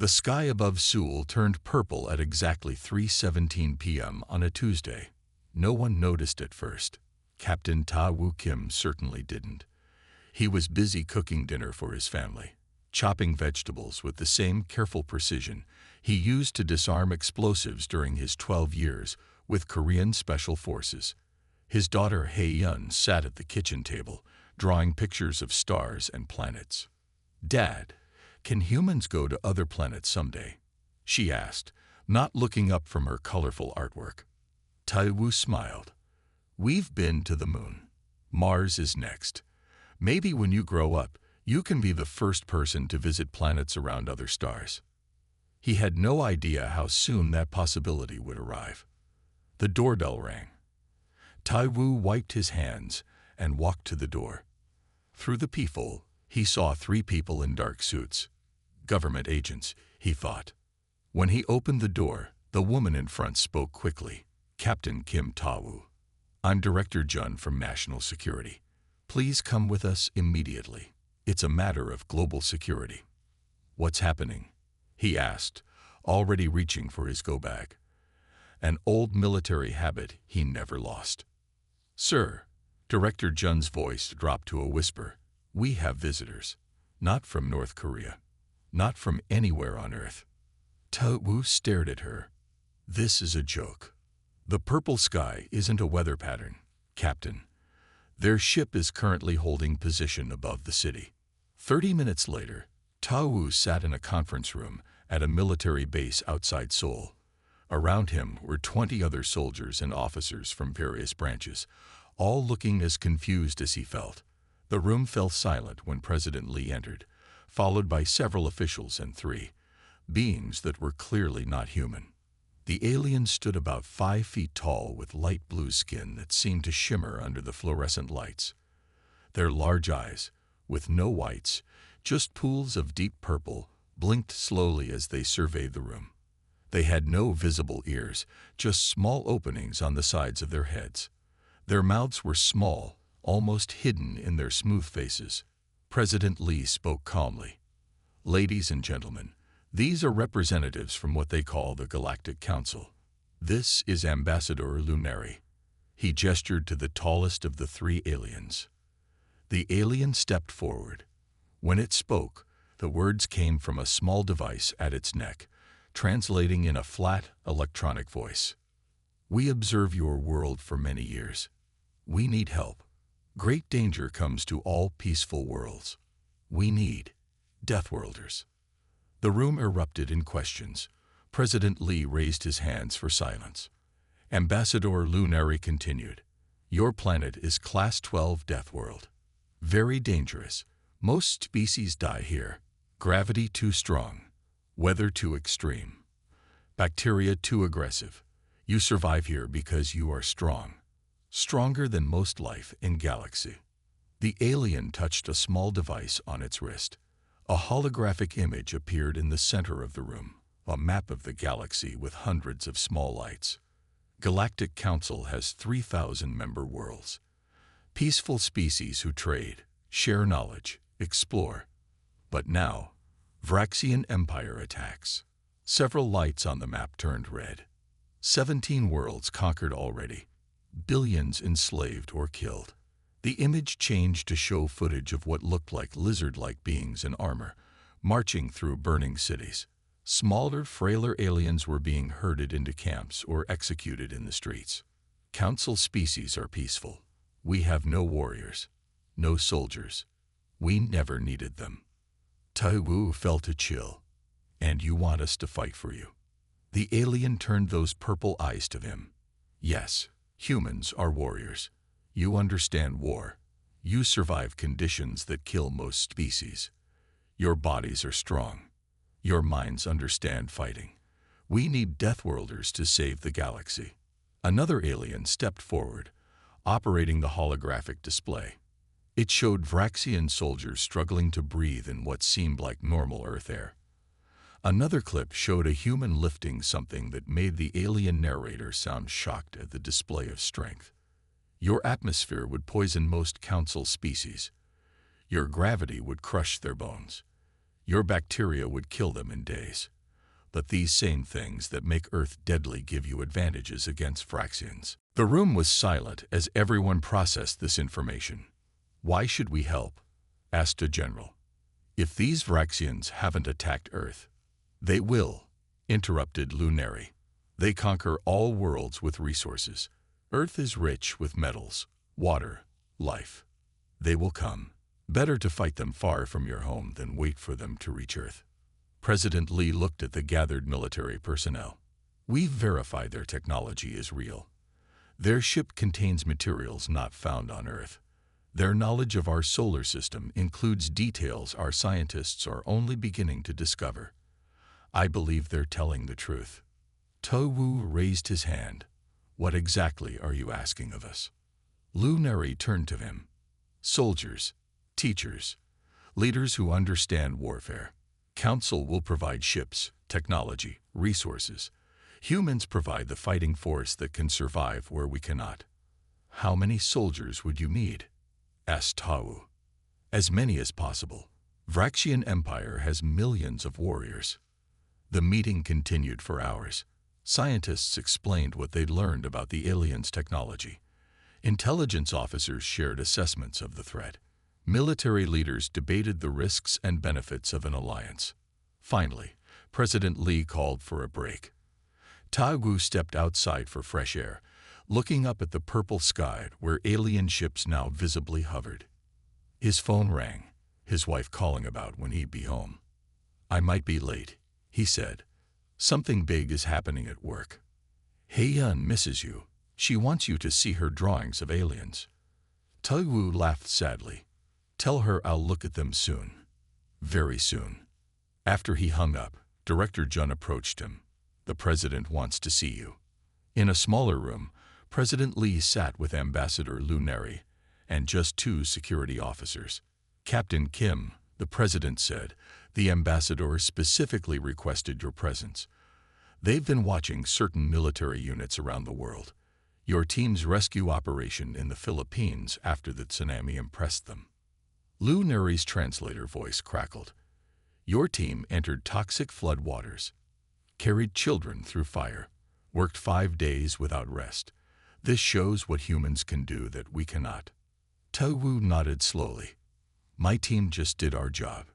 The sky above Seoul turned purple at exactly 3:17 p.m. on a Tuesday. No one noticed at first. Captain Ta Woo Kim certainly didn't. He was busy cooking dinner for his family, chopping vegetables with the same careful precision he used to disarm explosives during his 12 years with Korean Special Forces. His daughter Hae-yeon sat at the kitchen table, drawing pictures of stars and planets. "Dad, can humans go to other planets someday?" she asked, not looking up from her colorful artwork. Tae-woo smiled. "We've been to the moon. Mars is next. Maybe when you grow up, you can be the first person to visit planets around other stars." He had no idea how soon that possibility would arrive. The doorbell rang. Tae-woo wiped his hands and walked to the door. Through the peephole, he saw 3 people in dark suits. Government agents, he thought. When he opened the door, the woman in front spoke quickly. "Captain Kim Ta-woo. I'm Director Jun from National Security. Please come with us immediately. It's a matter of global security." "What's happening?" he asked, already reaching for his go-bag. An old military habit he never lost. "Sir," Director Jun's voice dropped to a whisper, "we have visitors. Not from North Korea. Not from anywhere on Earth." Ta-woo stared at her. "This is a joke. The purple sky isn't a weather pattern, Captain. Their ship is currently holding position above the city." 30 minutes later, Ta-woo sat in a conference room at a military base outside Seoul. Around him were 20 other soldiers and officers from various branches, all looking as confused as he felt. The room fell silent when President Lee entered, followed by several officials and 3 beings that were clearly not human. The aliens stood about 5 feet tall with light blue skin that seemed to shimmer under the fluorescent lights. Their large eyes, with no whites, just pools of deep purple, blinked slowly as they surveyed the room. They had no visible ears, just small openings on the sides of their heads. Their mouths were small, almost hidden in their smooth faces. President Lee spoke calmly. "Ladies and gentlemen, these are representatives from what they call the Galactic Council. This is Ambassador Lunari." He gestured to the tallest of the 3 aliens. The alien stepped forward. When it spoke, the words came from a small device at its neck, translating in a flat, electronic voice. "We observe your world for many years. We need help. Great danger comes to all peaceful worlds. We need Deathworlders." The room erupted in questions. President Lee raised his hands for silence. Ambassador Lunari continued, "Your planet is Class 12 Deathworld. Very dangerous. Most species die here. Gravity too strong. Weather too extreme. Bacteria too aggressive. You survive here because you are strong. Stronger than most life in galaxy." The alien touched a small device on its wrist. A holographic image appeared in the center of the room, a map of the galaxy with hundreds of small lights. Galactic Council has 3,000 member worlds. Peaceful species who trade, share knowledge, explore. But now, Vraxian Empire attacks. Several lights on the map turned red. 17 worlds conquered already. Billions enslaved or killed. The image changed to show footage of what looked like lizard-like beings in armor, marching through burning cities. Smaller, frailer aliens were being herded into camps or executed in the streets. Council species are peaceful. We have no warriors, no soldiers. We never needed them. Tae-woo felt a chill. "And you want us to fight for you?" The alien turned those purple eyes to him. "Yes, humans are warriors. You understand war. You survive conditions that kill most species. Your bodies are strong. Your minds understand fighting. We need Deathworlders to save the galaxy." Another alien stepped forward, operating the holographic display. It showed Vraxian soldiers struggling to breathe in what seemed like normal Earth air. Another clip showed a human lifting something that made the alien narrator sound shocked at the display of strength. "Your atmosphere would poison most council species. Your gravity would crush their bones. Your bacteria would kill them in days. But these same things that make Earth deadly give you advantages against Vraxians. The room was silent as everyone processed this information. Why should we help? Asked a general. If these Vraxians haven't attacked Earth, they will, interrupted Lunari. They conquer all worlds with resources. Earth is rich with metals, water, life. They will come. Better to fight them far from your home than wait for them to reach Earth. President Lee looked at the gathered military personnel. We've verified their technology is real. Their ship contains materials not found on Earth. Their knowledge of our solar system includes details our scientists are only beginning to discover. I believe they're telling the truth. Towu raised his hand. What exactly are you asking of us? Lunari turned to him. Soldiers, teachers, leaders who understand warfare. Council will provide ships, technology, resources. Humans provide the fighting force that can survive where we cannot. How many soldiers would you need? Asked Tawu. As many as possible. Vraxian Empire has millions of warriors. The meeting continued for hours. Scientists explained what they'd learned about the aliens' technology. Intelligence officers shared assessments of the threat. Military leaders debated the risks and benefits of an alliance. Finally, President Lee called for a break. Tawu stepped outside for fresh air, looking up at the purple sky where alien ships now visibly hovered. His phone rang, his wife calling about when he'd be home. I might be late, he said. Something big is happening at work. Hei-yun misses you. She wants you to see her drawings of aliens. Tawu laughed sadly. Tell her I'll look at them soon. Very soon. After he hung up, Director Jun approached him. The president wants to see you. In a smaller room, President Lee sat with Ambassador Lunari and just 2 security officers. Captain Kim, the president said, the ambassador specifically requested your presence. They've been watching certain military units around the world. Your team's rescue operation in the Philippines after the tsunami impressed them. Lunari's translator voice crackled. Your team entered toxic flood waters, carried children through fire, worked 5 days without rest. This shows what humans can do that we cannot. Tawu nodded slowly. My team just did our job.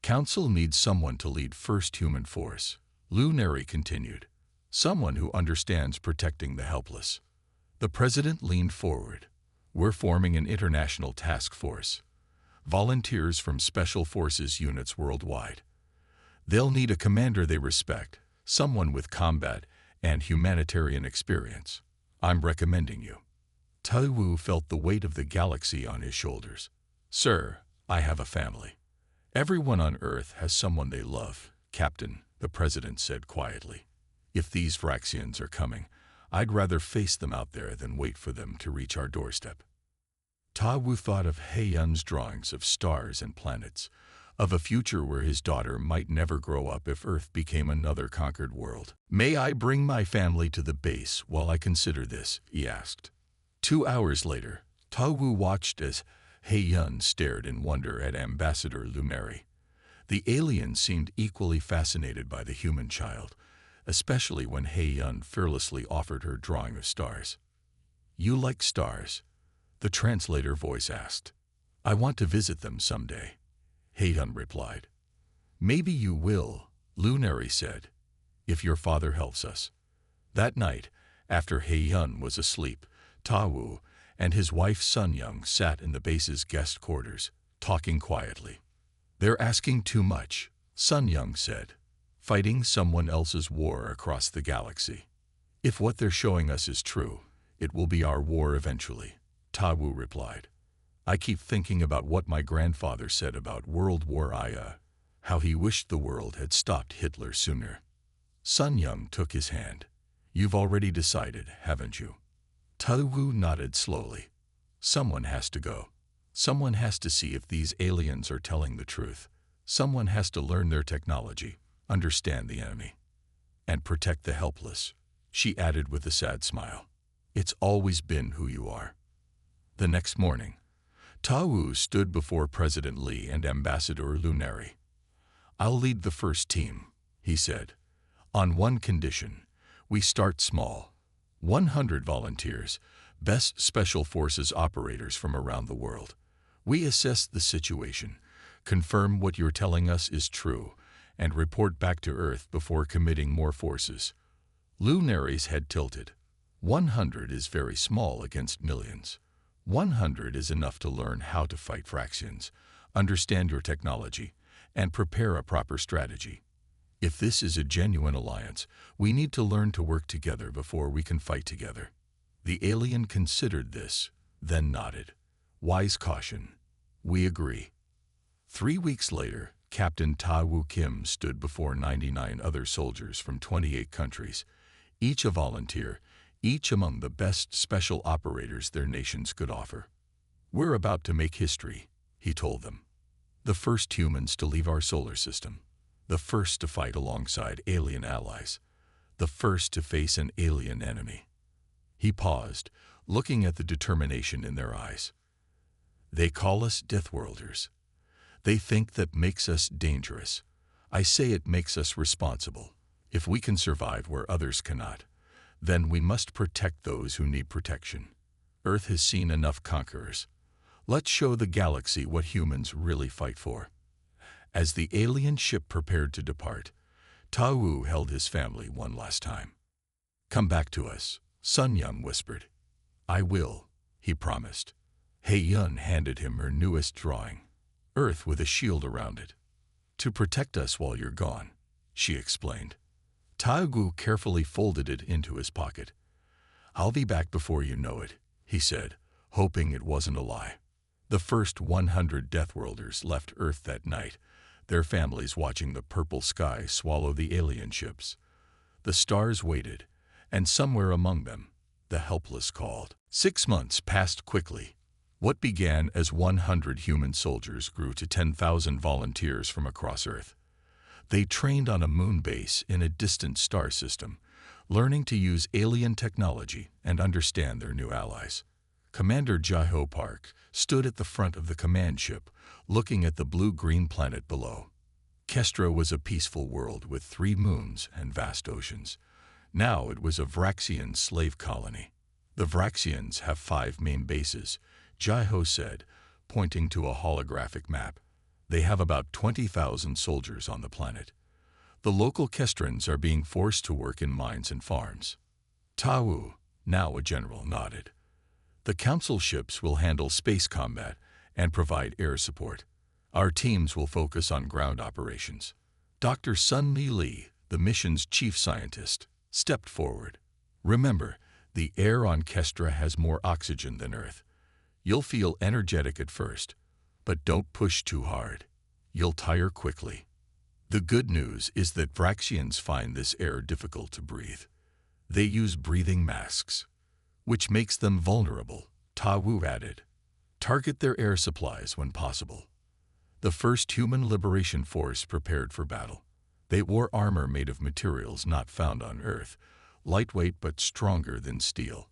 Council needs someone to lead First Human Force. Lunari continued. Someone who understands protecting the helpless. The president leaned forward. We're forming an international task force. Volunteers from special forces units worldwide. They'll need a commander they respect, someone with combat and humanitarian experience. I'm recommending you. Tawu felt the weight of the galaxy on his shoulders. Sir, I have a family. Everyone on Earth has someone they love, Captain, the president said quietly. If these Vraxians are coming, I'd rather face them out there than wait for them to reach our doorstep. Tawu thought of Hei-yun's drawings of stars and planets, of a future where his daughter might never grow up if Earth became another conquered world. May I bring my family to the base while I consider this? He asked. 2 hours later, Tawu watched as Hei-yun stared in wonder at Ambassador Lunari. The alien seemed equally fascinated by the human child, especially when Hei-yun fearlessly offered her drawing of stars. You like stars? The translator voice asked. I want to visit them someday. Hei-yun replied. Maybe you will, Lunari said, if your father helps us. That night, after Hei-yun was asleep, Tawu and his wife Sun-young sat in the base's guest quarters, talking quietly. They're asking too much, Sun-young said, fighting someone else's war across the galaxy. If what they're showing us is true, it will be our war eventually, Tawu replied. I keep thinking about what my grandfather said about World War I, how he wished the world had stopped Hitler sooner. Sun-young took his hand. You've already decided, haven't you? Tawu nodded slowly. Someone has to go. Someone has to see if these aliens are telling the truth. Someone has to learn their technology, understand the enemy, and protect the helpless, she added with a sad smile. It's always been who you are. The next morning, Tawu stood before President Lee and Ambassador Lunari. "I'll lead the first team," he said. "On one condition. We start small. 100 volunteers, best special forces operators from around the world. We assess the situation, confirm what you're telling us is true, and report back to Earth before committing more forces." Lunary's head tilted. 100 is very small against millions. 100 is enough to learn how to fight Vraxians, understand your technology, and prepare a proper strategy. If this is a genuine alliance, we need to learn to work together before we can fight together. The alien considered this, then nodded. Wise caution. We agree. 3 weeks later, Captain Ta Woo Kim stood before 99 other soldiers from 28 countries, each a volunteer, each among the best special operators their nations could offer. "We're about to make history," he told them. "The first humans to leave our solar system. The first to fight alongside alien allies. The first to face an alien enemy." He paused, looking at the determination in their eyes. "They call us Deathworlders. They think that makes us dangerous. I say it makes us responsible. If we can survive where others cannot, then we must protect those who need protection. Earth has seen enough conquerors. Let's show the galaxy what humans really fight for." As the alien ship prepared to depart, Ta Wu held his family one last time. "Come back to us," Sun Young whispered. "I will," he promised. Hei Yun handed him her newest drawing, Earth with a shield around it. "To protect us while you're gone," she explained. Ta Wu carefully folded it into his pocket. "I'll be back before you know it," he said, hoping it wasn't a lie. The first 100 Deathworlders left Earth that night, their families watching the purple sky swallow the alien ships. The stars waited, and somewhere among them, the Helpless called. 6 months passed quickly. What began as 100 human soldiers grew to 10,000 volunteers from across Earth. They trained on a moon base in a distant star system, learning to use alien technology and understand their new allies. Commander Jaiho Park stood at the front of the command ship, looking at the blue-green planet below. Kestra was a peaceful world with 3 moons and vast oceans. Now it was a Vraxian slave colony. "The Vraxians have 5 main bases," Jaiho said, pointing to a holographic map. "They have about 20,000 soldiers on the planet. The local Kestrans are being forced to work in mines and farms." Ta Wu, now a general, nodded. "The council ships will handle space combat and provide air support. Our teams will focus on ground operations." Dr. Sun Mi Lee, the mission's chief scientist, stepped forward. "Remember, the air on Kestra has more oxygen than Earth. You'll feel energetic at first, but don't push too hard. You'll tire quickly. The good news is that Vraxians find this air difficult to breathe. They use breathing masks, which makes them vulnerable," Ta Wu added. "Target their air supplies when possible." The first human liberation force prepared for battle. They wore armor made of materials not found on Earth, lightweight but stronger than steel.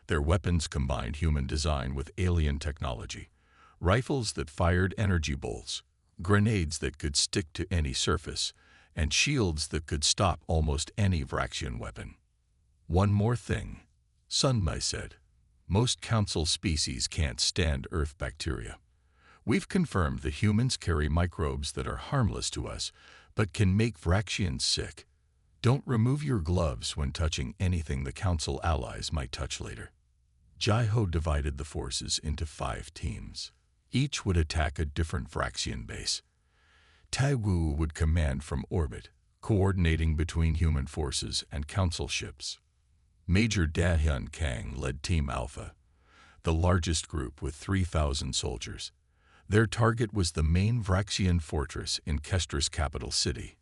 Their weapons combined human design with alien technology. Rifles that fired energy bolts, grenades that could stick to any surface, and shields that could stop almost any Vraxian weapon. "One more thing," Sun Mi said. "Most council species can't stand Earth bacteria. We've confirmed that humans carry microbes that are harmless to us, but can make Vraxians sick. Don't remove your gloves when touching anything the council allies might touch later." Jaiho divided the forces into 5 teams. Each would attack a different Vraxian base. Ta Wu would command from orbit, coordinating between human forces and council ships. Major Da Hyun Kang led Team Alpha, the largest group with 3,000 soldiers. Their target was the main Vraxian fortress in Kestra's capital city.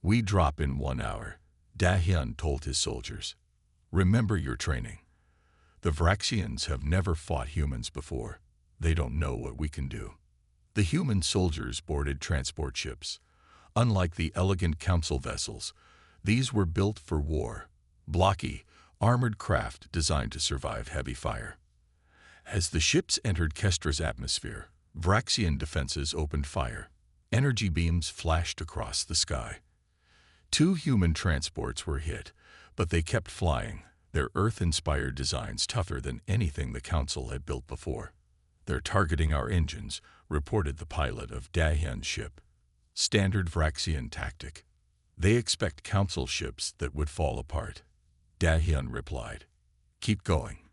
"We drop in 1 hour," Da Hyun told his soldiers. "Remember your training. The Vraxians have never fought humans before. They don't know what we can do." The human soldiers boarded transport ships. Unlike the elegant council vessels, these were built for war, blocky, armored craft designed to survive heavy fire. As the ships entered Kestra's atmosphere, Vraxian defenses opened fire. Energy beams flashed across the sky. 2 human transports were hit, but they kept flying, their Earth-inspired designs tougher than anything the Council had built before. "They're targeting our engines," reported the pilot of Dahyun's ship. "Standard Vraxian tactic. They expect Council ships that would fall apart." Dahyun replied, "Keep going."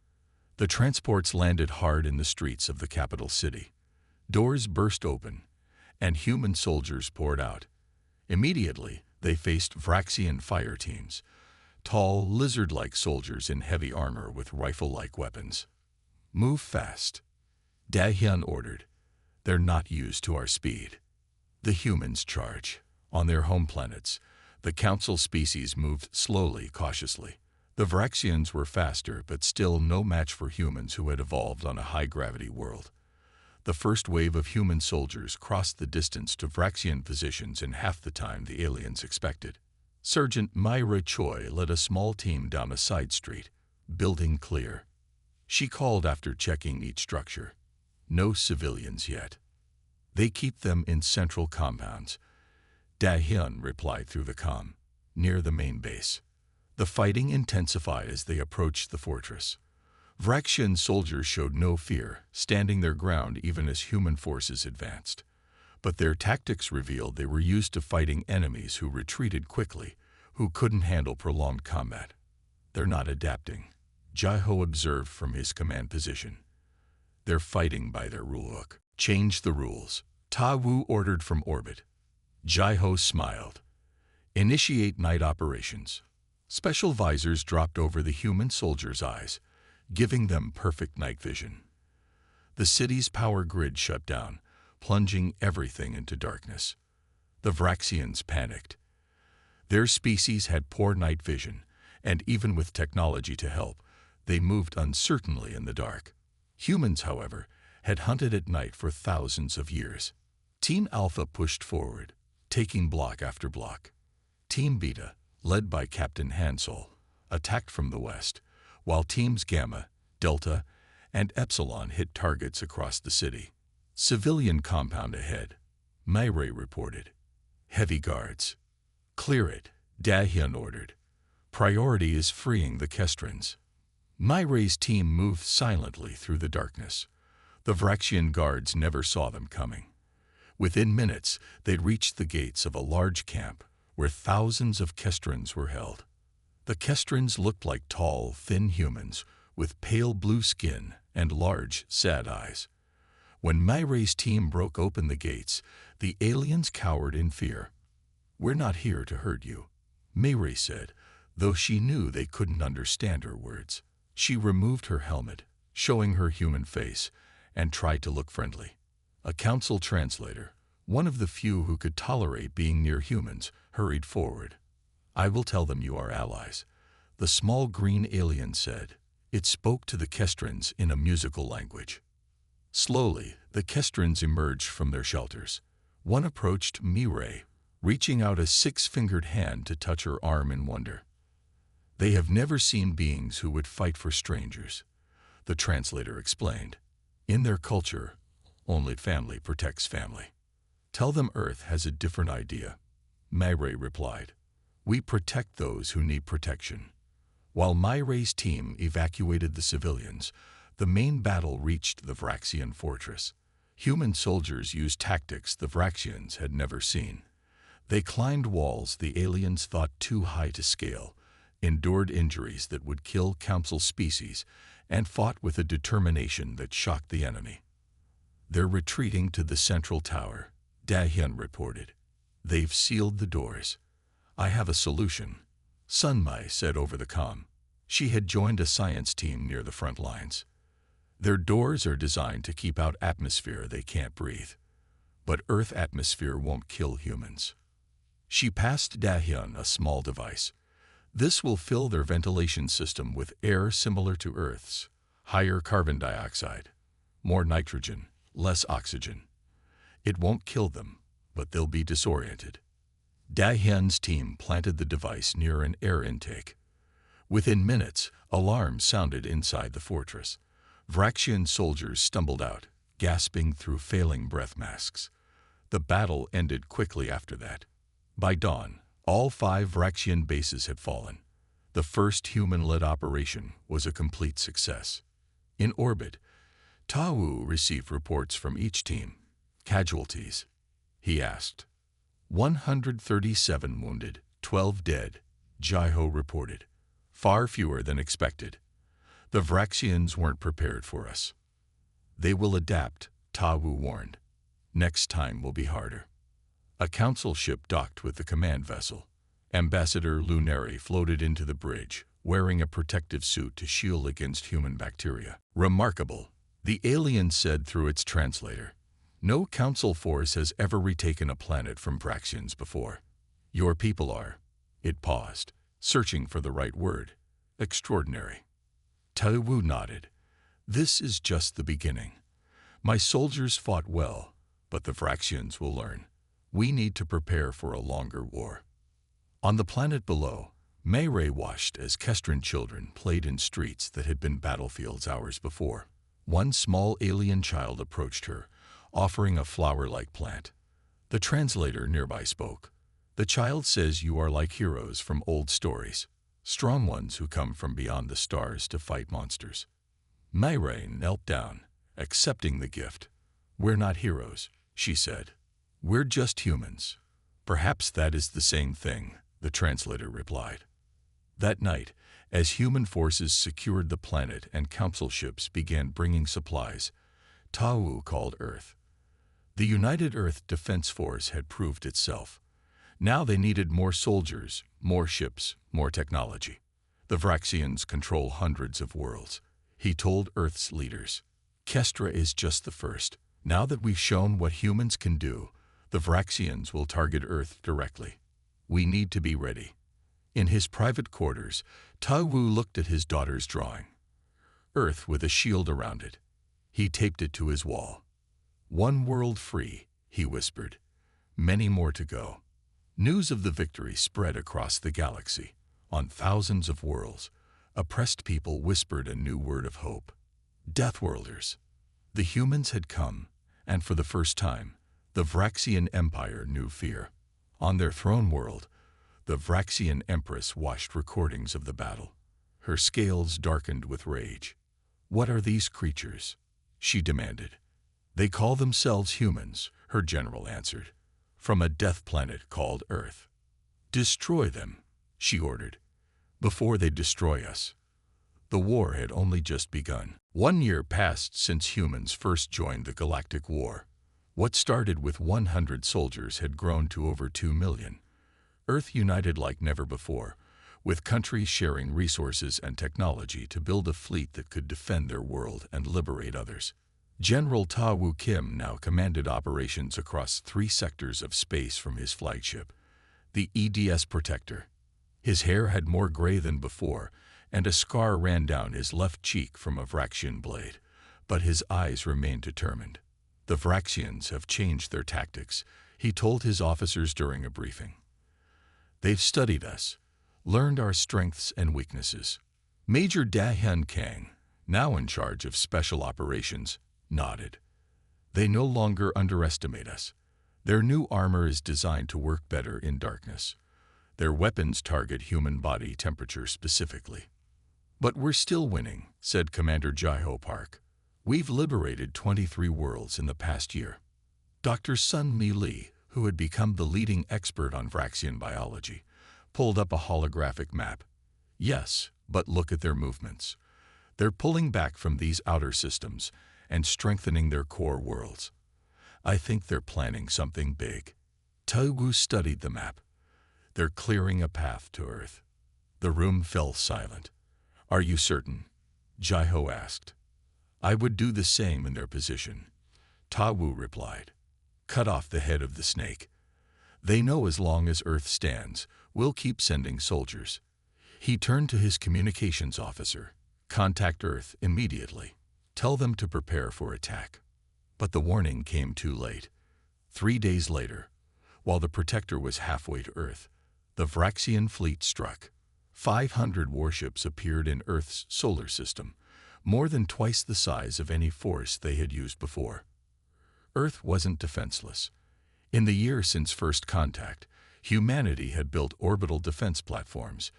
The transports landed hard in the streets of the capital city. Doors burst open, and human soldiers poured out. Immediately, they faced Vraxian fire teams, tall, lizard-like soldiers in heavy armor with rifle-like weapons. "Move fast," Dahyun ordered. "They're not used to our speed." The humans charge. On their home planets, the Council species moved slowly, cautiously. The Vraxians were faster, but still no match for humans who had evolved on a high-gravity world. The first wave of human soldiers crossed the distance to Vraxian positions in half the time the aliens expected. Sergeant Myra Choi led a small team down a side street, building clear. She called after checking each structure. "No civilians yet. They keep them in central compounds," Dahyun replied through the comm, "near the main base." The fighting intensified as they approached the fortress. Vraxian soldiers showed no fear, standing their ground even as human forces advanced. But their tactics revealed they were used to fighting enemies who retreated quickly, who couldn't handle prolonged combat. "They're not adapting," Jaiho observed from his command position. "They're fighting by their rulebook." "Change the rules," Ta Wu ordered from orbit. Jaiho smiled. "Initiate night operations." Special visors dropped over the human soldiers' eyes, giving them perfect night vision. The city's power grid shut down, plunging everything into darkness. The Vraxians panicked. Their species had poor night vision, and even with technology to help, they moved uncertainly in the dark. Humans, however, had hunted at night for thousands of years. Team Alpha pushed forward, taking block after block. Team Beta, led by Captain Hansel, attacked from the west, while Teams Gamma, Delta, and Epsilon hit targets across the city. "Civilian compound ahead," Myray reported. "Heavy guards." "Clear it," Dahyun ordered. "Priority is freeing the Kestrans." Myray's team moved silently through the darkness. The Vraxian guards never saw them coming. Within minutes, they'd reached the gates of a large camp where thousands of Kestrans were held. The Kestrans looked like tall, thin humans with pale blue skin and large, sad eyes. When Myray's team broke open the gates, the aliens cowered in fear. "We're not here to hurt you," Myray said, though she knew they couldn't understand her words. She removed her helmet, showing her human face, and tried to look friendly. A council translator, one of the few who could tolerate being near humans, hurried forward. "I will tell them you are allies," the small green alien said. It spoke to the Kestrans in a musical language. Slowly, the Kestrans emerged from their shelters. One approached Myray, reaching out a 6-fingered hand to touch her arm in wonder. "They have never seen beings who would fight for strangers," the translator explained. "In their culture, only family protects family." "Tell them Earth has a different idea," Myray replied. "We protect those who need protection." While Myray's team evacuated the civilians, the main battle reached the Vraxian fortress. Human soldiers used tactics the Vraxians had never seen. They climbed walls the aliens thought too high to scale, endured injuries that would kill Council species, and fought with a determination that shocked the enemy. "They're retreating to the central tower," Dahyun reported. "They've sealed the doors." "I have a solution," Sunmai said over the comm. She had joined a science team near the front lines. "Their doors are designed to keep out atmosphere they can't breathe. But Earth atmosphere won't kill humans." She passed Dahyun a small device. "This will fill their ventilation system with air similar to Earth's, higher carbon dioxide, more nitrogen, less oxygen. It won't kill them, but they'll be disoriented." Dahyun's team planted the device near an air intake. Within minutes, alarms sounded inside the fortress. Vraxian soldiers stumbled out, gasping through failing breath masks. The battle ended quickly after that. By dawn, all 5 Vraxian bases had fallen. The first human-led operation was a complete success. In orbit, Tau received reports from each team. Casualties, he asked. 137 wounded, 12 dead, Jaiho reported. Far fewer than expected. The Vraxians weren't prepared for us. They will adapt, Tau warned. Next time will be harder. A council ship docked with the command vessel. Ambassador Lunari floated into the bridge, wearing a protective suit to shield against human bacteria. Remarkable, the alien said through its translator. No council force has ever retaken a planet from Vraxians before. Your people are. It paused, searching for the right word. Extraordinary. Tau nodded. This is just the beginning. My soldiers fought well, but the Vraxians will learn. We need to prepare for a longer war. On the planet below, Mayray watched as Kestran children played in streets that had been battlefields hours before. One small alien child approached her, offering a flower-like plant. The translator nearby spoke. The child says you are like heroes from old stories, strong ones who come from beyond the stars to fight monsters. Mayray knelt down, accepting the gift. We're not heroes, she said. We're just humans. Perhaps that is the same thing, the translator replied. That night, as human forces secured the planet and council ships began bringing supplies, Tau called Earth. The United Earth Defense Force had proved itself. Now they needed more soldiers, more ships, more technology. The Vraxians control hundreds of worlds, he told Earth's leaders. Kestra is just the first. Now that we've shown what humans can do, the Vraxians will target Earth directly. We need to be ready. In his private quarters, Tau looked at his daughter's drawing. Earth with a shield around it. He taped it to his wall. One world free, he whispered. Many more to go. News of the victory spread across the galaxy. On thousands of worlds, oppressed people whispered a new word of hope. Deathworlders. The humans had come, and for the first time, the Vraxian Empire knew fear. On their throne world, the Vraxian Empress watched recordings of the battle. Her scales darkened with rage. What are these creatures? She demanded. They call themselves humans, her general answered, from a death planet called Earth. Destroy them, she ordered, before they destroy us. The war had only just begun. 1 year passed since humans first joined the Galactic War. What started with 100 soldiers had grown to over 2 million. Earth united like never before, with countries sharing resources and technology to build a fleet that could defend their world and liberate others. General Ta Wu Kim now commanded operations across 3 sectors of space from his flagship, the EDS Protector. His hair had more gray than before, and a scar ran down his left cheek from a Vraxian blade, but his eyes remained determined. The Vraxians have changed their tactics, he told his officers during a briefing. They've studied us, learned our strengths and weaknesses. Major Da-Hyun Kang, now in charge of special operations, nodded. They no longer underestimate us. Their new armor is designed to work better in darkness. Their weapons target human body temperature specifically. But we're still winning, said Commander Jaiho Park. We've liberated 23 worlds in the past year. Dr. Sun Mi Lee, who had become the leading expert on Vraxian biology, pulled up a holographic map. Yes, but look at their movements. They're pulling back from these outer systems and strengthening their core worlds. I think they're planning something big. Togu studied the map. They're clearing a path to Earth. The room fell silent. Are you certain? Jaiho asked. I would do the same in their position. Ta Wu replied. Cut off the head of the snake. They know as long as Earth stands, we'll keep sending soldiers. He turned to his communications officer. Contact Earth immediately. Tell them to prepare for attack. But the warning came too late. 3 days later, while the Protector was halfway to Earth, the Vraxian fleet struck. 500 warships appeared in Earth's solar system, more than twice the size of any force they had used before. Earth wasn't defenseless. In the year since first contact, humanity had built orbital defense platforms,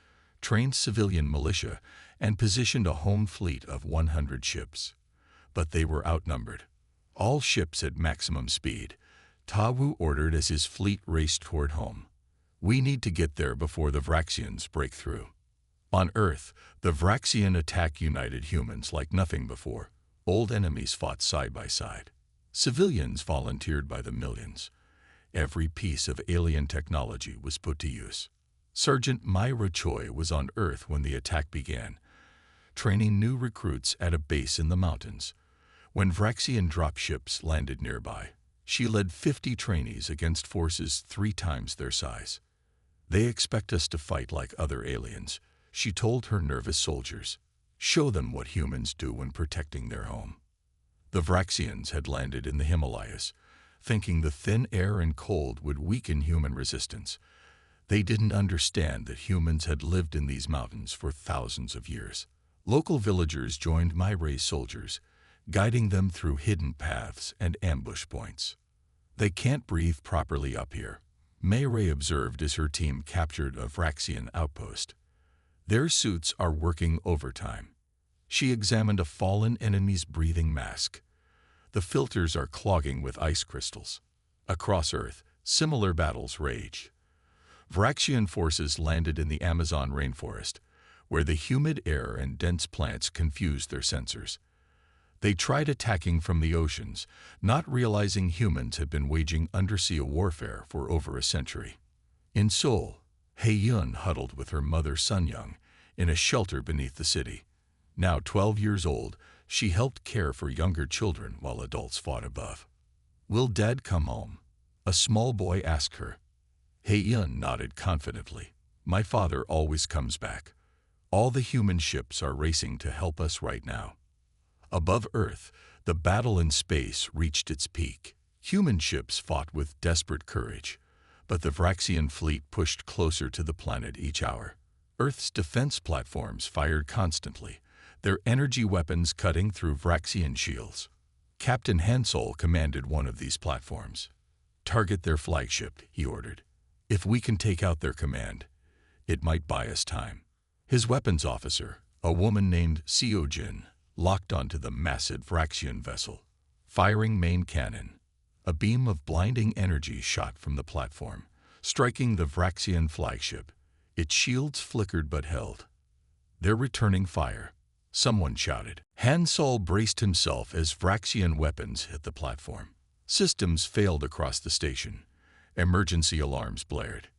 trained civilian militia, and positioned a home fleet of 100 ships. But they were outnumbered. All ships at maximum speed, Tawu ordered as his fleet raced toward home. We need to get there before the Vraxians break through. On Earth, the Vraxian attack united humans like nothing before. Old enemies fought side by side. Civilians volunteered by the millions. Every piece of alien technology was put to use. Sergeant Myra Choi was on Earth when the attack began, training new recruits at a base in the mountains. When Vraxian dropships landed nearby, she led 50 trainees against forces 3 times their size. They expect us to fight like other aliens, she told her nervous soldiers. Show them what humans do when protecting their home. The Vraxians had landed in the Himalayas, thinking the thin air and cold would weaken human resistance. They didn't understand that humans had lived in these mountains for thousands of years. Local villagers joined Myra's soldiers, guiding them through hidden paths and ambush points. They can't breathe properly up here, Myra observed as her team captured a Vraxian outpost. Their suits are working overtime. She examined a fallen enemy's breathing mask. The filters are clogging with ice crystals. Across Earth, similar battles rage. Vraxian forces landed in the Amazon rainforest, where the humid air and dense plants confused their sensors. They tried attacking from the oceans, not realizing humans had been waging undersea warfare for over a century. In Seoul, Hae-yun huddled with her mother Sun-young in a shelter beneath the city. Now 12 years old, she helped care for younger children while adults fought above. "Will Dad come home?" a small boy asked her. Hae-yun nodded confidently. "My father always comes back. All the human ships are racing to help us right now." Above Earth, the battle in space reached its peak. Human ships fought with desperate courage, but the Vraxian fleet pushed closer to the planet each hour. Earth's defense platforms fired constantly, their energy weapons cutting through Vraxian shields. Captain Hansol commanded one of these platforms. "Target their flagship," he ordered. "If we can take out their command, it might buy us time." His weapons officer, a woman named Seo-jin, locked onto the massive Vraxian vessel, firing main cannon. A beam of blinding energy shot from the platform, striking the Vraxian flagship. Its shields flickered but held. "They're returning fire," someone shouted. Hansol braced himself as Vraxian weapons hit the platform. Systems failed across the station. Emergency alarms blared.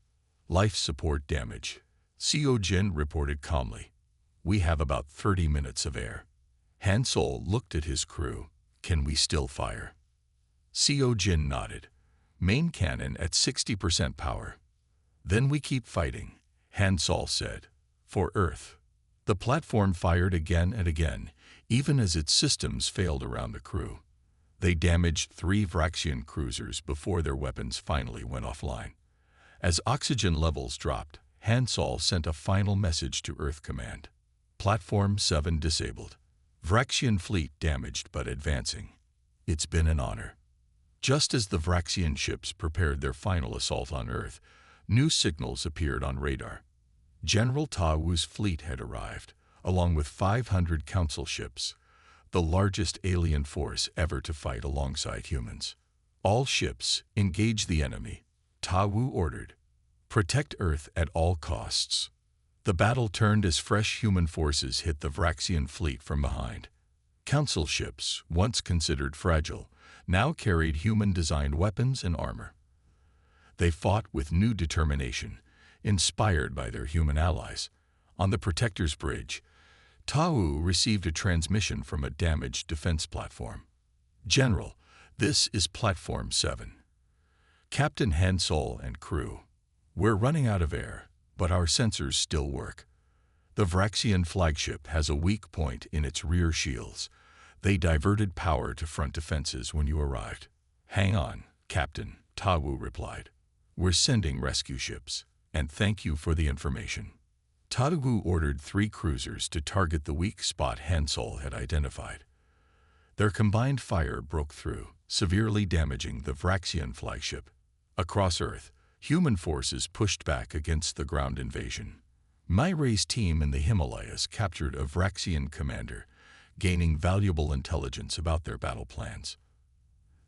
"Life support damage," Seo-jin reported calmly. "We have about 30 minutes of air." Hansol looked at his crew. "Can we still fire?" Seo-jin nodded. "Main cannon at 60% power." "Then we keep fighting," Hansol said. "For Earth." The platform fired again and again, even as its systems failed around the crew. They damaged 3 Vraxian cruisers before their weapons finally went offline. As oxygen levels dropped, Hansol sent a final message to Earth Command. "Platform 7 disabled. Vraxian fleet damaged but advancing. It's been an honor." Just as the Vraxian ships prepared their final assault on Earth, new signals appeared on radar. General Tawu's fleet had arrived, along with 500 council ships, the largest alien force ever to fight alongside humans. "All ships, engage the enemy," Tawu ordered. "Protect Earth at all costs." The battle turned as fresh human forces hit the Vraxian fleet from behind. Council ships, once considered fragile, now carried human-designed weapons and armor. They fought with new determination, inspired by their human allies. On the Protector's Bridge, Tawu received a transmission from a damaged defense platform. "General, this is Platform 7. Captain Hansol and crew. We're running out of air, but our sensors still work. The Vraxian flagship has a weak point in its rear shields. They diverted power to front defenses when you arrived." "Hang on, Captain," Tawu replied. "We're sending rescue ships, and thank you for the information." Tawu ordered 3 cruisers to target the weak spot Hansol had identified. Their combined fire broke through, severely damaging the Vraxian flagship. Across Earth, human forces pushed back against the ground invasion. Myre's team in the Himalayas captured a Vraxian commander, gaining valuable intelligence about their battle plans.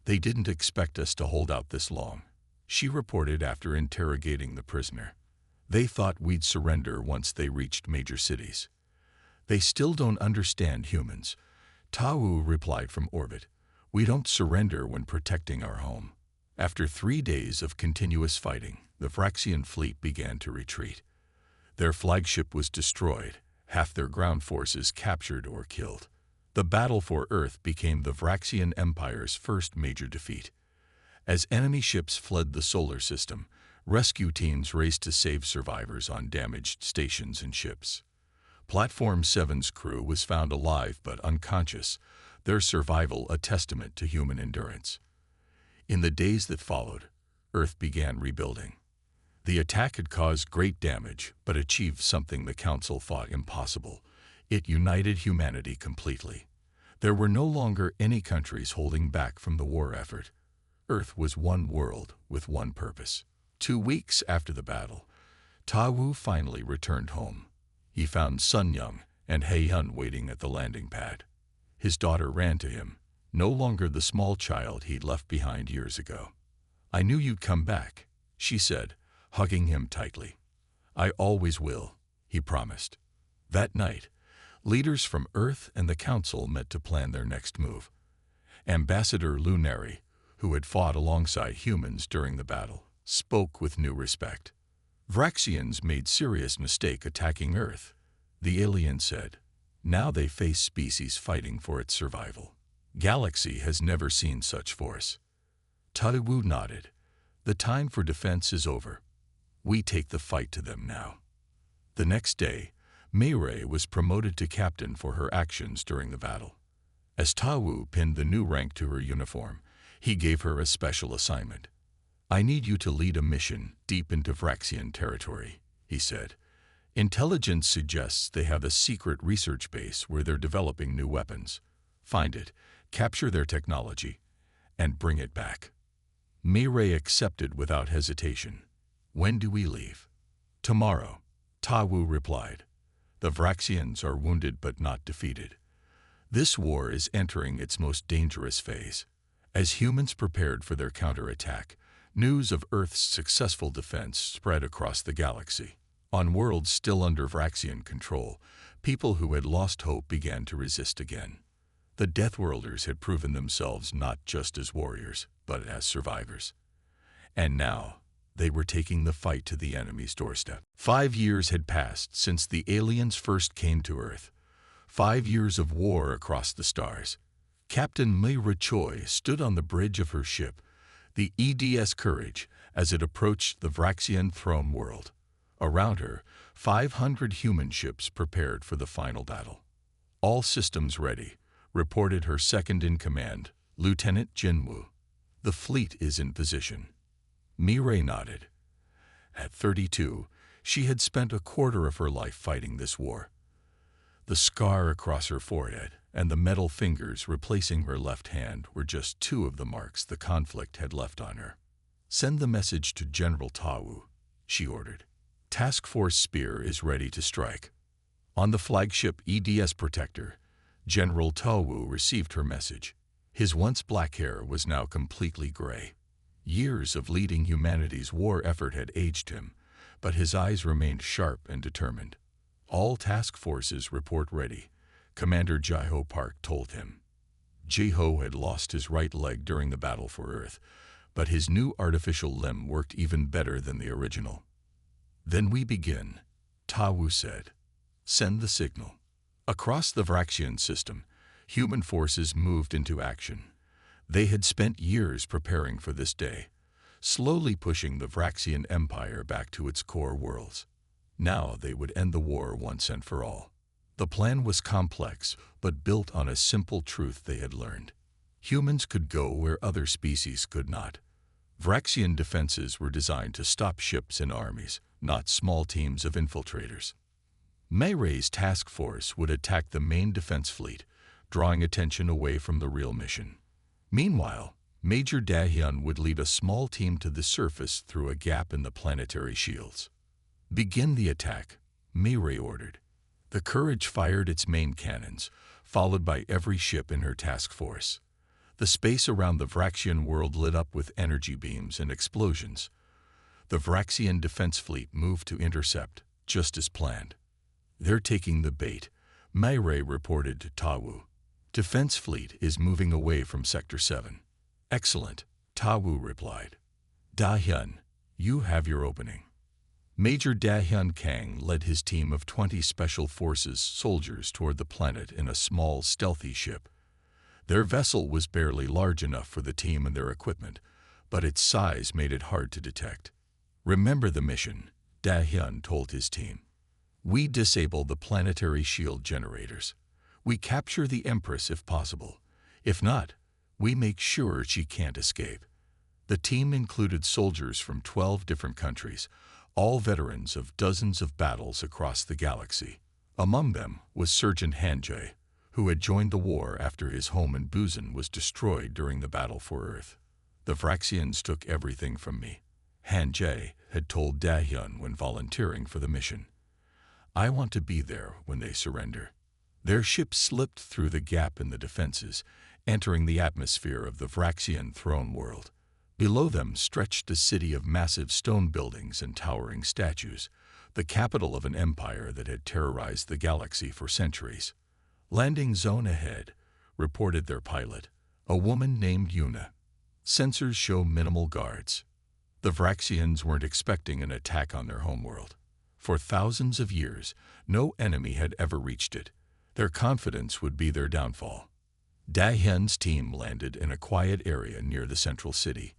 "They didn't expect us to hold out this long," she reported after interrogating the prisoner. "They thought we'd surrender once they reached major cities." "They still don't understand humans," Tau replied from orbit. "We don't surrender when protecting our home." After 3 days of continuous fighting, the Vraxian fleet began to retreat. Their flagship was destroyed, half their ground forces captured or killed. The battle for Earth became the Vraxian Empire's first major defeat. As enemy ships fled the solar system, rescue teams raced to save survivors on damaged stations and ships. Platform 7's crew was found alive but unconscious, their survival a testament to human endurance. In the days that followed, Earth began rebuilding. The attack had caused great damage, but achieved something the Council thought impossible. It united humanity completely. There were no longer any countries holding back from the war effort. Earth was one world with one purpose. 2 weeks after the battle, Tau finally returned home. He found Sun Young and Hei Yun waiting at the landing pad. His daughter ran to him, no longer the small child he'd left behind years ago. "I knew you'd come back," she said, hugging him tightly. "I always will," he promised. That night, leaders from Earth and the Council met to plan their next move. Ambassador Lunari, who had fought alongside humans during the battle, spoke with new respect. "Vraxians made serious mistake attacking Earth," the alien said. "Now they face species fighting for its survival. Galaxy has never seen such force." Tau nodded. "The time for defense is over. We take the fight to them now." The next day, Myre was promoted to captain for her actions during the battle. As Tau pinned the new rank to her uniform, he gave her a special assignment. "I need you to lead a mission deep into Vraxian territory," he said. "Intelligence suggests they have a secret research base where they're developing new weapons. Find it, capture their technology, and bring it back." Myre accepted without hesitation. "When do we leave?" "Tomorrow," Tau replied. "The Vraxians are wounded but not defeated. This war is entering its most dangerous phase." As humans prepared for their counterattack, news of Earth's successful defense spread across the galaxy. On worlds still under Vraxian control, people who had lost hope began to resist again. The Deathworlders had proven themselves not just as warriors, but as survivors. And now, they were taking the fight to the enemy's doorstep. 5 years had passed since the aliens first came to Earth. 5 years of war across the stars. Captain Myra Choi stood on the bridge of her ship, the EDS Courage, as it approached the Vraxian throne world. Around her, 500 human ships prepared for the final battle. "All systems ready," reported her second-in-command, Lieutenant Jinwoo. "The fleet is in position." Myre nodded. At 32, she had spent a quarter of her life fighting this war. The scar across her forehead and the metal fingers replacing her left hand were just 2 of the marks the conflict had left on her. "Send the message to General Tau," she ordered. "Task Force Spear is ready to strike." On the flagship EDS Protector, General Tau received her message. His once black hair was now completely gray. Years of leading humanity's war effort had aged him, but his eyes remained sharp and determined. "All task forces report ready," Commander Jiho Park told him. Jiho had lost his right leg during the battle for Earth, but his new artificial limb worked even better than the original. "Then we begin," Tau said. "Send the signal." Across the Vraxian system, human forces moved into action. They had spent years preparing for this day, slowly pushing the Vraxian Empire back to its core worlds. Now they would end the war once and for all. The plan was complex, but built on a simple truth they had learned. Humans could go where other species could not. Vraxian defenses were designed to stop ships and armies, not small teams of infiltrators. Myre's task force would attack the main defense fleet, drawing attention away from the real mission. Meanwhile, Major Dahyun would lead a small team to the surface through a gap in the planetary shields. "Begin the attack," Mayray ordered. The Courage fired its main cannons, followed by every ship in her task force. The space around the Vraxian world lit up with energy beams and explosions. The Vraxian defense fleet moved to intercept, just as planned. "They're taking the bait," Mayray reported to Tawu. "Defense fleet is moving away from Sector 7. "Excellent," Tawu replied. "Dahyun, you have your opening." Major Dahyun Kang led his team of 20 Special Forces soldiers toward the planet in a small, stealthy ship. Their vessel was barely large enough for the team and their equipment, but its size made it hard to detect. "Remember the mission," Dahyun told his team. "We disable the planetary shield generators. We capture the Empress if possible. If not, we make sure she can't escape." The team included soldiers from 12 different countries, all veterans of dozens of battles across the galaxy. Among them was Surgeon Hanjae, who had joined the war after his home in Buzan was destroyed during the battle for Earth. "The Vraxians took everything from me," Hanjae had told Dahyun when volunteering for the mission. "I want to be there when they surrender." Their ship slipped through the gap in the defenses, entering the atmosphere of the Vraxian throne world. Below them stretched a city of massive stone buildings and towering statues, the capital of an empire that had terrorized the galaxy for centuries. "Landing zone ahead," reported their pilot, a woman named Yuna. "Sensors show minimal guards." The Vraxians weren't expecting an attack on their homeworld. For thousands of years, no enemy had ever reached it. Their confidence would be their downfall. Dahyun's team landed in a quiet area near the central city.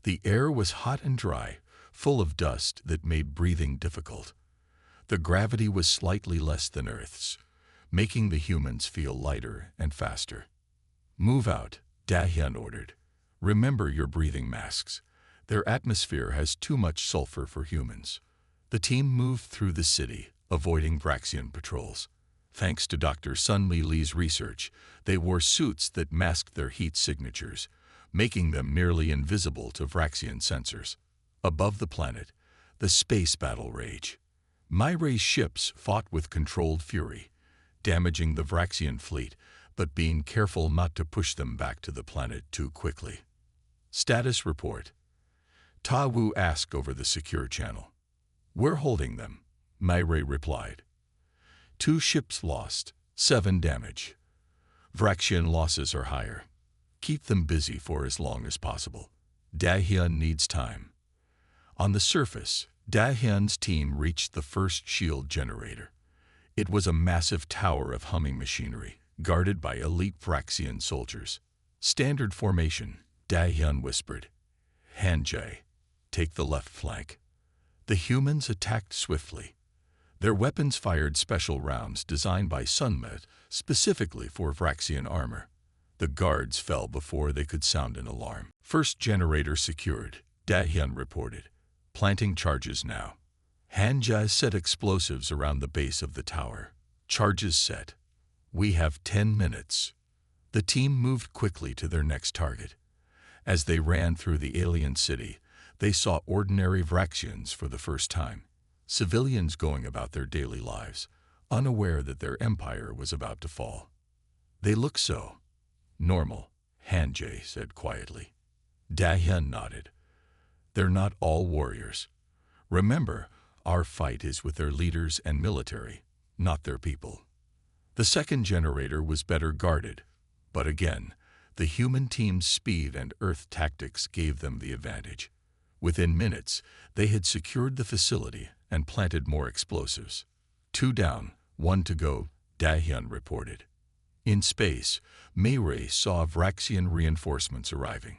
The air was hot and dry, full of dust that made breathing difficult. The gravity was slightly less than Earth's, making the humans feel lighter and faster. "Move out," Dahyun ordered. "Remember your breathing masks. Their atmosphere has too much sulfur for humans." The team moved through the city, avoiding Vraxian patrols. Thanks to Dr. Sunmi Lee's research, they wore suits that masked their heat signatures, making them nearly invisible to Vraxian sensors. Above the planet, the space battle raged. Mayray's ships fought with controlled fury, damaging the Vraxian fleet, but being careful not to push them back to the planet too quickly. "Status report," Tawu asked over the secure channel. "We're holding them," Mayray replied. "2 ships lost, 7 damage. Vraxian losses are higher. Keep them busy for as long as possible. Dahyun needs time." On the surface, Dahyun's team reached the first shield generator. It was a massive tower of humming machinery, guarded by elite Vraxian soldiers. "Standard formation," Dahyun whispered. "Hanjae, take the left flank." The humans attacked swiftly. Their weapons fired special rounds designed by Sunmet specifically for Vraxian armor. The guards fell before they could sound an alarm. "First generator secured," Dahyun reported. "Planting charges now." Hanjae set explosives around the base of the tower. "Charges set. We have 10 minutes." The team moved quickly to their next target. As they ran through the alien city, they saw ordinary Vraxians for the first time. Civilians going about their daily lives, unaware that their empire was about to fall. "They look so normal," Hanjae said quietly. Dahyun nodded. "They're not all warriors. Remember, our fight is with their leaders and military, not their people." The second generator was better guarded, but again, the human team's speed and Earth tactics gave them the advantage. Within minutes, they had secured the facility and planted more explosives. 2 down, 1 to go, Dahyun reported. In space, Mayray saw Vraxian reinforcements arriving.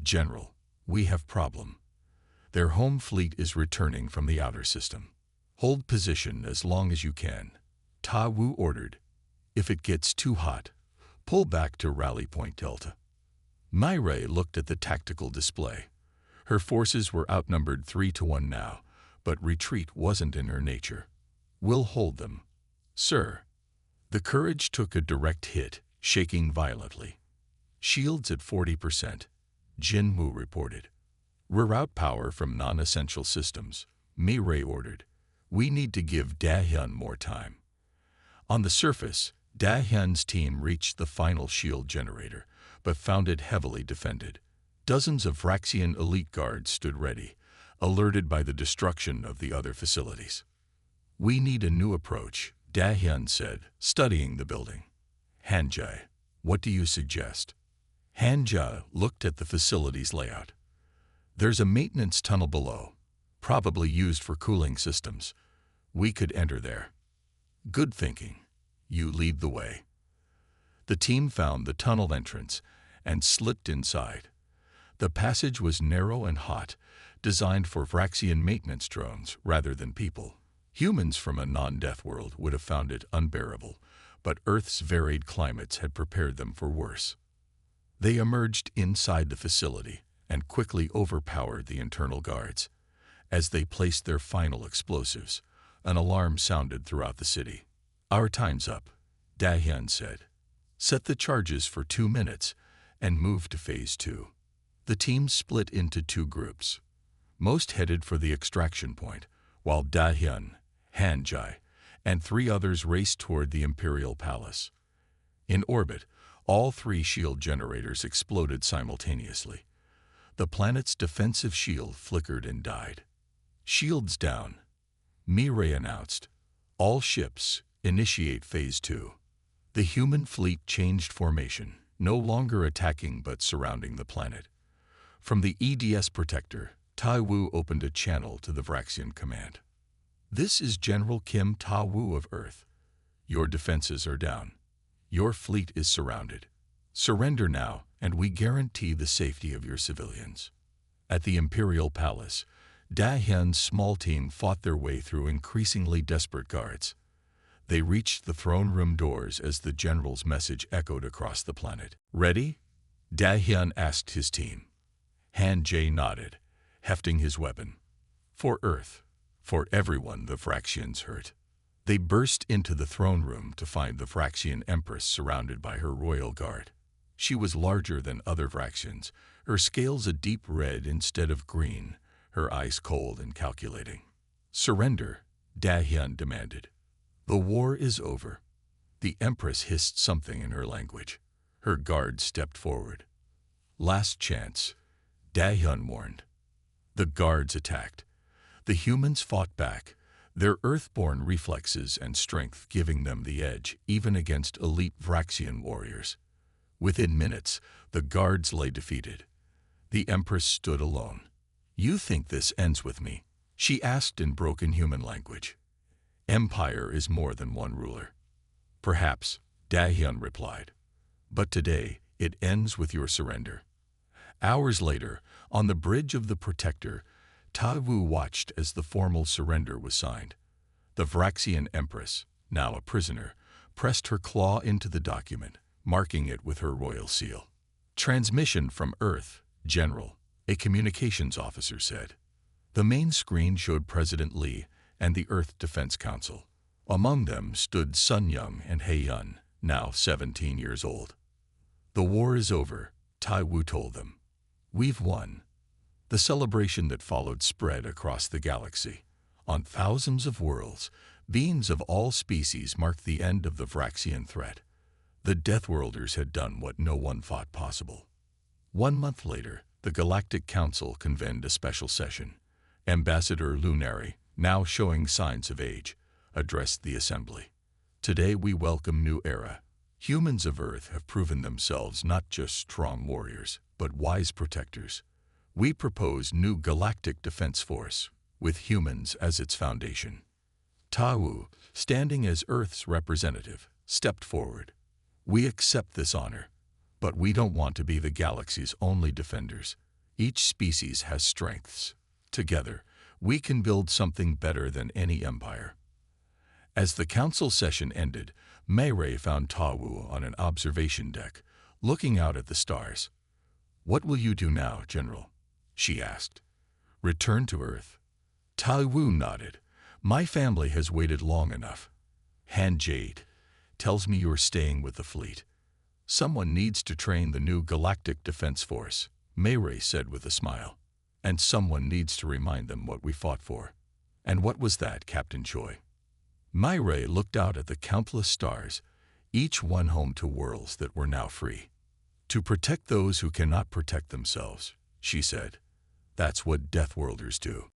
"General, we have problem. Their home fleet is returning from the outer system. Hold position as long as you can," Tawu ordered. "If it gets too hot, pull back to Rally Point Delta." Mayray looked at the tactical display. Her forces were outnumbered 3-1 now, but retreat wasn't in her nature. "We'll hold them." "Sir." The Courage took a direct hit, shaking violently. "Shields at 40%. Jinwoo reported. Reroute power from non-essential systems, Mireille ordered. We need to give Dahyun more time. On the surface, Dahyun's team reached the final shield generator, but found it heavily defended. Dozens of Vraxian elite guards stood ready, alerted by the destruction of the other facilities. We need a new approach, Dahyun said, studying the building. Hanjae, what do you suggest? Hanjae looked at the facility's layout. There's a maintenance tunnel below, probably used for cooling systems. We could enter there. Good thinking. You lead the way. The team found the tunnel entrance and slipped inside. The passage was narrow and hot, designed for Vraxian maintenance drones rather than people. Humans from a non-death world would have found it unbearable, but Earth's varied climates had prepared them for worse. They emerged inside the facility and quickly overpowered the internal guards. As they placed their final explosives, an alarm sounded throughout the city. Our time's up, Dahyun said. Set the charges for 2 minutes and move to Phase 2. The team split into 2 groups. Most headed for the extraction point, while Dahyun, Hanjae, and 3 others raced toward the Imperial Palace. In orbit, all 3 shield generators exploded simultaneously. The planet's defensive shield flickered and died. Shields down, Mireille announced. All ships, initiate Phase 2. The human fleet changed formation, no longer attacking but surrounding the planet. From the EDS Protector, Ta-Wu opened a channel to the Vraxian command. This is General Kim Ta-Wu of Earth. Your defenses are down. Your fleet is surrounded. Surrender now, and we guarantee the safety of your civilians. At the Imperial Palace, Dahyun's small team fought their way through increasingly desperate guards. They reached the throne room doors as the general's message echoed across the planet. Ready? Dahyun asked his team. Hanjae nodded, hefting his weapon. For Earth, for everyone the Vraxians hurt. They burst into the throne room to find the Vraxian Empress surrounded by her royal guard. She was larger than other Vraxians, her scales a deep red instead of green, her eyes cold and calculating. Surrender, Dahyun demanded. The war is over. The Empress hissed something in her language. Her guard stepped forward. Last chance, Dahyun warned. The guards attacked. The humans fought back, their earthborn reflexes and strength giving them the edge even against elite Vraxian warriors. Within minutes, the guards lay defeated. The Empress stood alone. You think this ends with me? She asked in broken human language. Empire is more than one ruler. Perhaps, Dahyun replied. But today, it ends with your surrender. Hours later, on the bridge of the Protector, Ta-Wu watched as the formal surrender was signed. The Vraxian Empress, now a prisoner, pressed her claw into the document, marking it with her royal seal. Transmission from Earth, General, a communications officer said. The main screen showed President Lee and the Earth Defense Council. Among them stood Sun Young and Hae-Yun, now 17 years old. The war is over, Ta-Wu told them. We've won. The celebration that followed spread across the galaxy. On thousands of worlds, beings of all species marked the end of the Vraxian threat. The Deathworlders had done what no one thought possible. 1 month later, the Galactic Council convened a special session. Ambassador Lunari, now showing signs of age, addressed the assembly. Today we welcome new era. Humans of Earth have proven themselves not just strong warriors, but wise protectors. We propose new galactic defense force, with humans as its foundation. Ta-Wu, standing as Earth's representative, stepped forward. We accept this honor, but we don't want to be the galaxy's only defenders. Each species has strengths. Together, we can build something better than any empire. As the council session ended, Mireille found Ta-Wu on an observation deck, looking out at the stars. What will you do now, General? She asked. Return to Earth. Ta-Wu nodded. My family has waited long enough. Hanjae tells me you're staying with the fleet. Someone needs to train the new Galactic Defense Force, Mayray said with a smile. And someone needs to remind them what we fought for. And what was that, Captain Choi? Mayray looked out at the countless stars, each one home to worlds that were now free. To protect those who cannot protect themselves, she said. That's what Deathworlders do.